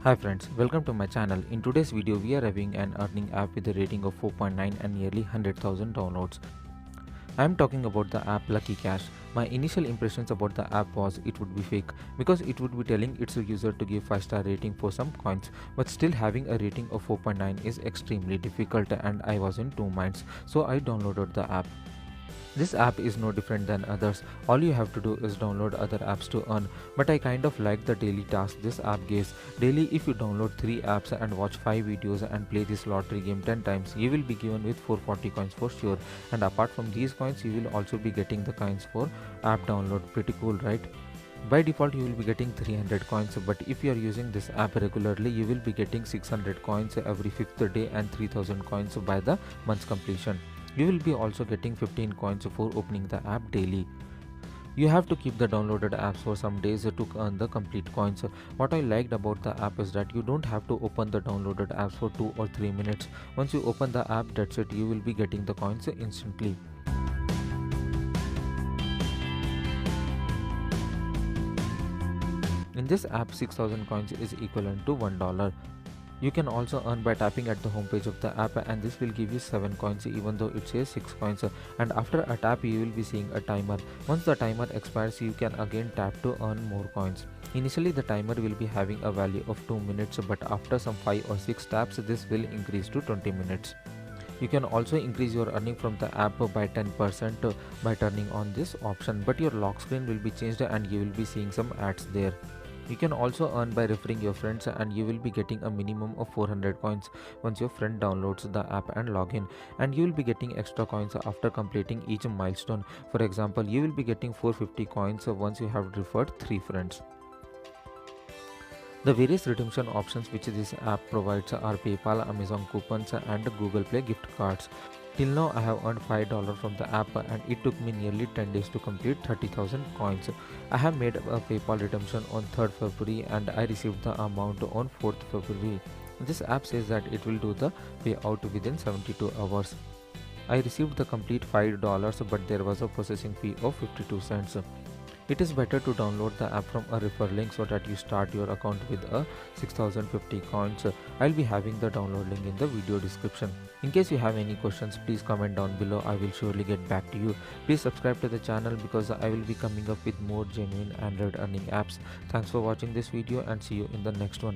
Hi friends, welcome to my channel. In today's video, we are reviewing an earning app with a rating of 4.9 and nearly 100,000 downloads. I am talking about the app Lucky Cash. My initial impressions about the app was it would be fake because it would be telling its user to give 5-star rating for some coins, but still having a rating of 4.9 is extremely difficult and I was in two minds, so I downloaded the app. This app is no different than others. All you have to do is download other apps to earn. But I kind of like the daily task this app gives. Daily, if you download 3 apps and watch 5 videos and play this lottery game 10 times, you will be given with 440 coins for sure. And apart from these coins, you will also be getting the coins for app download. Pretty cool, right? By default, you will be getting 300 coins, but if you are using this app regularly, you will be getting 600 coins every 5th day and 3000 coins by the month's completion. You will be also getting 15 coins for opening the app daily. You have to keep the downloaded apps for some days to earn the complete coins. What I liked about the app is that you don't have to open the downloaded apps for 2 or 3 minutes. Once you open the app, that's it, you will be getting the coins instantly. In this app, 6000 coins is equivalent to $1. You can also earn by tapping at the homepage of the app, and this will give you 7 coins even though it says 6 coins, and after a tap you will be seeing a timer. Once the timer expires, you can again tap to earn more coins. Initially the timer will be having a value of 2 minutes, but after some 5 or 6 taps this will increase to 20 minutes. You can also increase your earning from the app by 10% by turning on this option, but your lock screen will be changed and you will be seeing some ads there. You can also earn by referring your friends, and you will be getting a minimum of 400 coins once your friend downloads the app and login, and you will be getting extra coins after completing each milestone. For example, you will be getting 450 coins once you have referred 3 friends. The various redemption options which this app provides are PayPal, Amazon coupons and Google Play gift cards. Till now I have earned $5 from the app and it took me nearly 10 days to complete 30,000 coins. I have made a PayPal redemption on 3rd February and I received the amount on 4th February. This app says that it will do the payout within 72 hours. I received the complete $5, but there was a processing fee of 52 cents. It is better to download the app from a refer link so that you start your account with a 6050 coins. I'll be having the download link in the video description. In case you have any questions, please comment down below. I will surely get back to you. Please subscribe to the channel because I will be coming up with more genuine Android earning apps. Thanks for watching this video and see you in the next one.